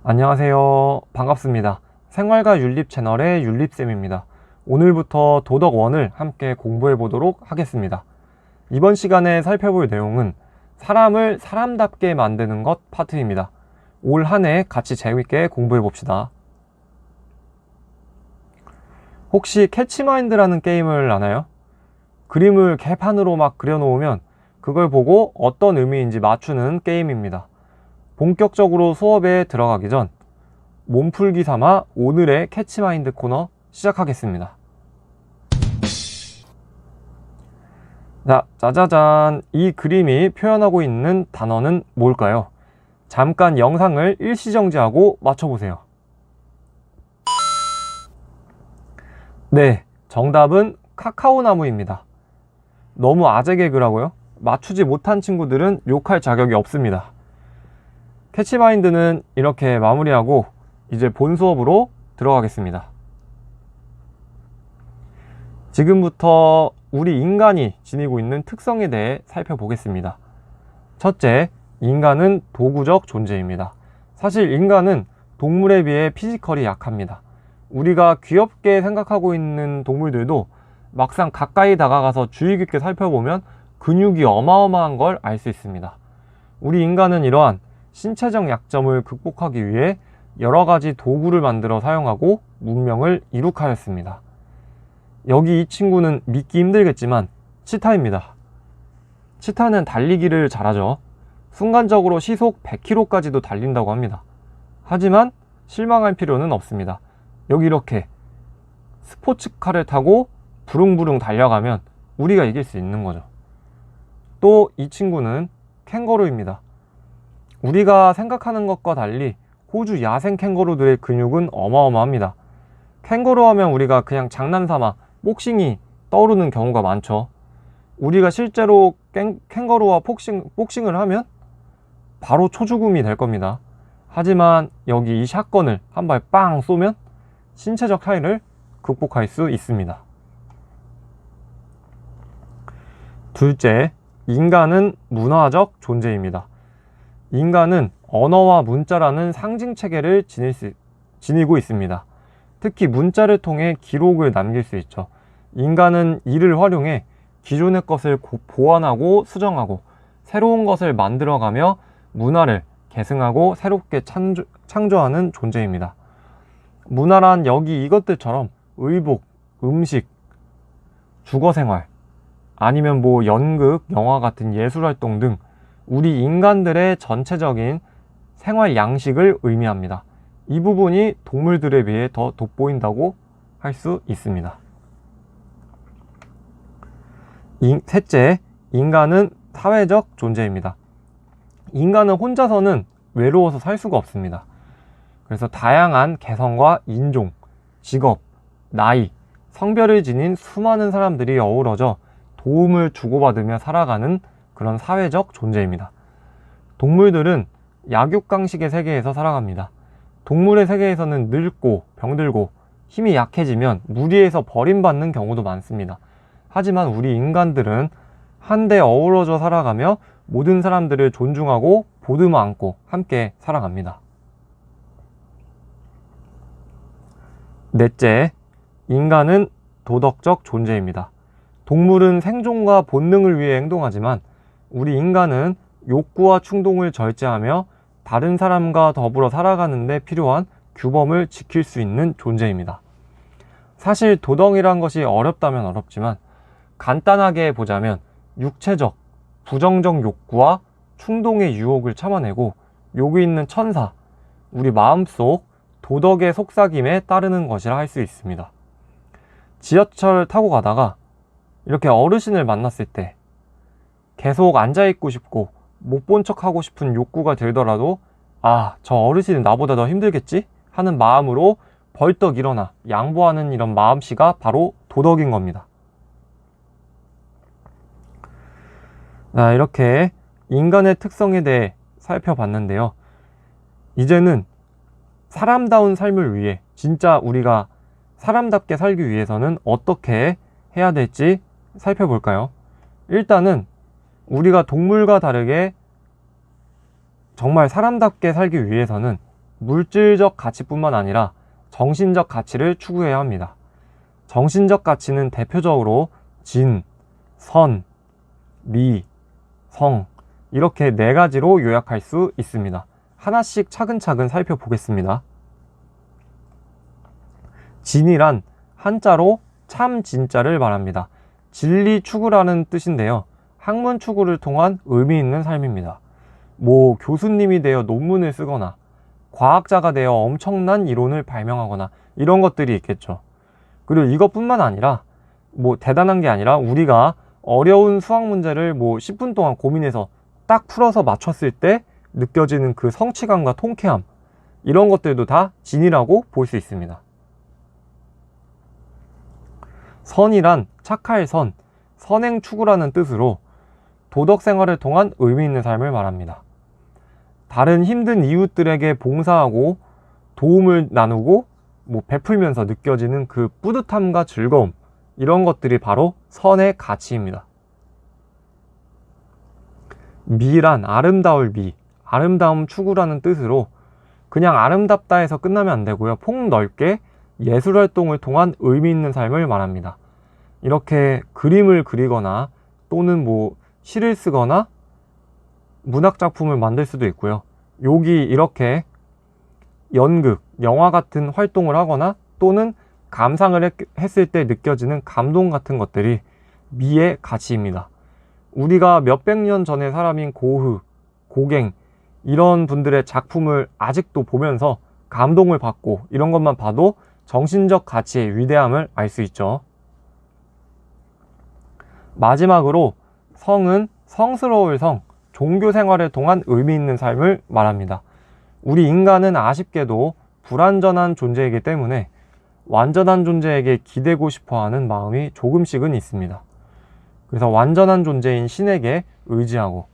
안녕하세요. 반갑습니다. 생활과 윤립 채널의 윤립쌤입니다. 오늘부터 도덕1을 함께 공부해 보도록 하겠습니다. 이번 시간에 살펴볼 내용은 사람을 사람답게 만드는 것 파트입니다. 올 한 해 같이 재밌게 공부해 봅시다. 혹시 캐치마인드라는 게임을 아나요? 그림을 개판으로 막 그려놓으면 그걸 보고 어떤 의미인지 맞추는 게임입니다. 본격적으로 수업에 들어가기 전 몸풀기 삼아 오늘의 캐치마인드 코너 시작하겠습니다. 자, 짜자잔. 이 그림이 표현하고 있는 단어는 뭘까요? 잠깐 영상을 일시정지하고 맞춰보세요. 네, 정답은 카카오나무입니다. 너무 아재 개그라고요? 맞추지 못한 친구들은 욕할 자격이 없습니다. 캐치마인드는 이렇게 마무리하고 이제 본 수업으로 들어가겠습니다. 지금부터 우리 인간이 지니고 있는 특성에 대해 살펴보겠습니다. 첫째, 인간은 도구적 존재입니다. 사실 인간은 동물에 비해 피지컬이 약합니다. 우리가 귀엽게 생각하고 있는 동물들도 막상 가까이 다가가서 주의 깊게 살펴보면 근육이 어마어마한 걸 알 수 있습니다. 우리 인간은 이러한 신체적 약점을 극복하기 위해 여러 가지 도구를 만들어 사용하고 문명을 이룩하였습니다. 여기 이 친구는 믿기 힘들겠지만 치타입니다. 치타는 달리기를 잘하죠. 순간적으로 시속 100km까지도 달린다고 합니다. 하지만 실망할 필요는 없습니다. 여기 이렇게 스포츠카를 타고 부릉부릉 달려가면 우리가 이길 수 있는 거죠. 또 이 친구는 캥거루입니다. 우리가 생각하는 것과 달리 호주 야생 캥거루들의 근육은 어마어마합니다. 캥거루 하면 우리가 그냥 장난삼아 복싱이 떠오르는 경우가 많죠. 우리가 실제로 캥거루와 복싱을 하면 바로 초죽음이 될 겁니다. 하지만 여기 이 샷건을 한 발 빵 쏘면 신체적 차이를 극복할 수 있습니다. 둘째, 인간은 문화적 존재입니다. 인간은 언어와 문자라는 상징 체계를 지니고 있습니다. 특히 문자를 통해 기록을 남길 수 있죠. 인간은 이를 활용해 기존의 것을 보완하고 수정하고 새로운 것을 만들어가며 문화를 계승하고 새롭게 창조하는 존재입니다. 문화란 여기 이것들처럼 의복, 음식, 주거생활, 아니면 연극, 영화 같은 예술활동 등 우리 인간들의 전체적인 생활 양식을 의미합니다. 이 부분이 동물들에 비해 더 돋보인다고 할 수 있습니다. 셋째, 인간은 사회적 존재입니다. 인간은 혼자서는 외로워서 살 수가 없습니다. 그래서 다양한 개성과 인종, 직업, 나이, 성별을 지닌 수많은 사람들이 어우러져 도움을 주고받으며 살아가는 그런 사회적 존재입니다. 동물들은 약육강식의 세계에서 살아갑니다. 동물의 세계에서는 늙고 병들고 힘이 약해지면 무리해서 버림받는 경우도 많습니다. 하지만 우리 인간들은 한데 어우러져 살아가며 모든 사람들을 존중하고 보듬어 안고 함께 살아갑니다. 넷째, 인간은 도덕적 존재입니다. 동물은 생존과 본능을 위해 행동하지만 우리 인간은 욕구와 충동을 절제하며 다른 사람과 더불어 살아가는 데 필요한 규범을 지킬 수 있는 존재입니다. 사실 도덕이란 것이 어렵다면 어렵지만 간단하게 보자면 육체적, 부정적 욕구와 충동의 유혹을 참아내고 여기 있는 천사, 우리 마음속 도덕의 속삭임에 따르는 것이라 할 수 있습니다. 지하철 타고 가다가 이렇게 어르신을 만났을 때 계속 앉아있고 싶고 못 본 척하고 싶은 욕구가 들더라도 저 어르신은 나보다 더 힘들겠지? 하는 마음으로 벌떡 일어나 양보하는 이런 마음씨가 바로 도덕인 겁니다. 이렇게 인간의 특성에 대해 살펴봤는데요. 이제는 사람다운 삶을 위해 진짜 우리가 사람답게 살기 위해서는 어떻게 해야 될지 살펴볼까요? 일단은 우리가 동물과 다르게 정말 사람답게 살기 위해서는 물질적 가치뿐만 아니라 정신적 가치를 추구해야 합니다. 정신적 가치는 대표적으로 진, 선, 미, 성 이렇게 네 가지로 요약할 수 있습니다. 하나씩 차근차근 살펴보겠습니다. 진이란 한자로 참 진짜를 말합니다. 진리 추구라는 뜻인데요. 학문 추구를 통한 의미 있는 삶입니다. 뭐 교수님이 되어 논문을 쓰거나 과학자가 되어 엄청난 이론을 발명하거나 이런 것들이 있겠죠. 그리고 이것뿐만 아니라 뭐 대단한 게 아니라 우리가 어려운 수학 문제를 뭐 10분 동안 고민해서 딱 풀어서 맞췄을 때 느껴지는 그 성취감과 통쾌함 이런 것들도 다 진이라고 볼 수 있습니다. 선이란 착할 선, 선행 추구라는 뜻으로 도덕 생활을 통한 의미 있는 삶을 말합니다. 다른 힘든 이웃들에게 봉사하고 도움을 나누고 뭐 베풀면서 느껴지는 그 뿌듯함과 즐거움 이런 것들이 바로 선의 가치입니다. 미란 아름다울 미, 아름다움 추구라는 뜻으로 그냥 아름답다 해서 끝나면 안 되고요. 폭넓게 예술 활동을 통한 의미 있는 삶을 말합니다. 이렇게 그림을 그리거나 또는 뭐 시를 쓰거나 문학 작품을 만들 수도 있고요. 여기 이렇게 연극, 영화 같은 활동을 하거나 또는 감상을 했을 때 느껴지는 감동 같은 것들이 미의 가치입니다. 우리가 몇백 년 전의 사람인 고흐, 고갱 이런 분들의 작품을 아직도 보면서 감동을 받고 이런 것만 봐도 정신적 가치의 위대함을 알 수 있죠. 마지막으로 성은 성스러울 성, 종교 생활을 통한 의미 있는 삶을 말합니다. 우리 인간은 아쉽게도 불완전한 존재이기 때문에 완전한 존재에게 기대고 싶어하는 마음이 조금씩은 있습니다. 그래서 완전한 존재인 신에게 의지하고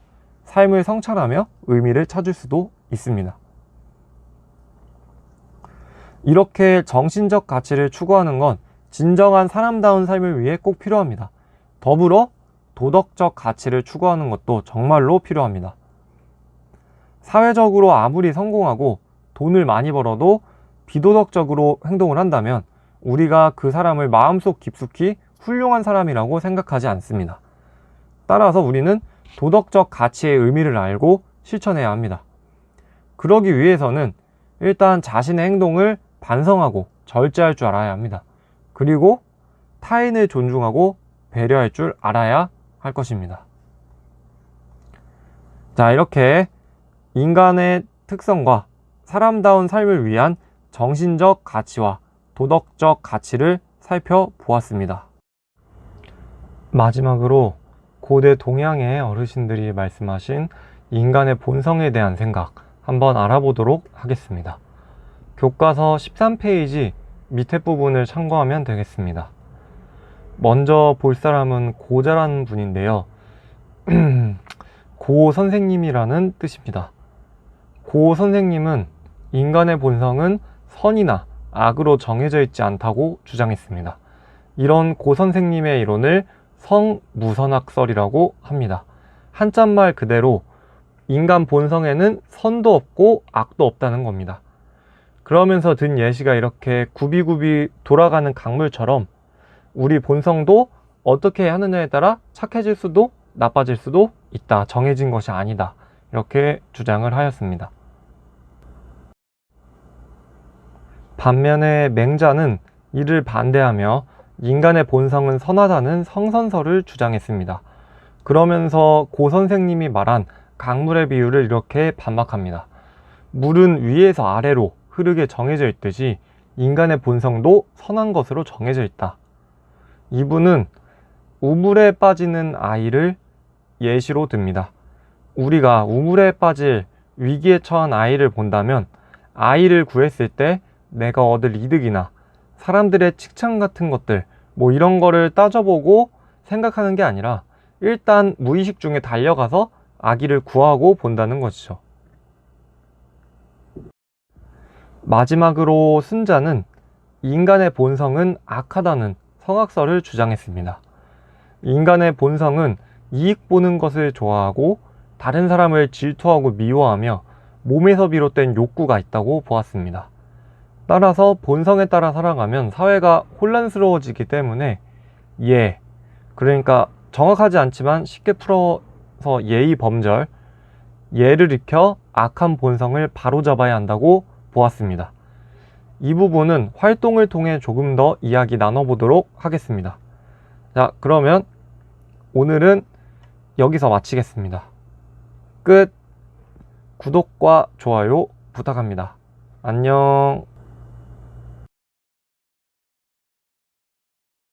삶을 성찰하며 의미를 찾을 수도 있습니다. 이렇게 정신적 가치를 추구하는 건 진정한 사람다운 삶을 위해 꼭 필요합니다. 더불어 도덕적 가치를 추구하는 것도 정말로 필요합니다. 사회적으로 아무리 성공하고 돈을 많이 벌어도 비도덕적으로 행동을 한다면 우리가 그 사람을 마음속 깊숙이 훌륭한 사람이라고 생각하지 않습니다. 따라서 우리는 도덕적 가치의 의미를 알고 실천해야 합니다. 그러기 위해서는 일단 자신의 행동을 반성하고 절제할 줄 알아야 합니다. 그리고 타인을 존중하고 배려할 줄 알아야 할 것입니다. 자, 이렇게 인간의 특성과 사람다운 삶을 위한 정신적 가치와 도덕적 가치를 살펴보았습니다. 마지막으로 고대 동양의 어르신들이 말씀하신 인간의 본성에 대한 생각 한번 알아보도록 하겠습니다. 교과서 13페이지 밑에 부분을 참고하면 되겠습니다. 먼저 볼 사람은 고자라는 분인데요. 고 선생님이라는 뜻입니다. 고 선생님은 인간의 본성은 선이나 악으로 정해져 있지 않다고 주장했습니다. 이런 고 선생님의 이론을 성무선악설이라고 합니다. 한자말 그대로 인간 본성에는 선도 없고 악도 없다는 겁니다. 그러면서 든 예시가 이렇게 굽이굽이 돌아가는 강물처럼 우리 본성도 어떻게 하느냐에 따라 착해질 수도 나빠질 수도 있다. 정해진 것이 아니다. 이렇게 주장을 하였습니다. 반면에 맹자는 이를 반대하며 인간의 본성은 선하다는 성선설을 주장했습니다. 그러면서 고 선생님이 말한 강물의 비유를 이렇게 반박합니다. 물은 위에서 아래로 흐르게 정해져 있듯이 인간의 본성도 선한 것으로 정해져 있다. 이분은 우물에 빠지는 아이를 예시로 듭니다. 우리가 우물에 빠질 위기에 처한 아이를 본다면 아이를 구했을 때 내가 얻을 이득이나 사람들의 칭찬 같은 것들 뭐 이런 거를 따져보고 생각하는 게 아니라 일단 무의식 중에 달려가서 아기를 구하고 본다는 것이죠. 마지막으로 순자는 인간의 본성은 악하다는 성악설을 주장했습니다. 인간의 본성은 이익 보는 것을 좋아하고 다른 사람을 질투하고 미워하며 몸에서 비롯된 욕구가 있다고 보았습니다. 따라서 본성에 따라 살아가면 사회가 혼란스러워지기 때문에 그러니까 정확하지 않지만 쉽게 풀어서 예의 범절, 예를 익혀 악한 본성을 바로잡아야 한다고 보았습니다. 이 부분은 활동을 통해 조금 더 이야기 나눠보도록 하겠습니다. 자, 그러면 오늘은 여기서 마치겠습니다. 끝. 구독과 좋아요 부탁합니다. 안녕.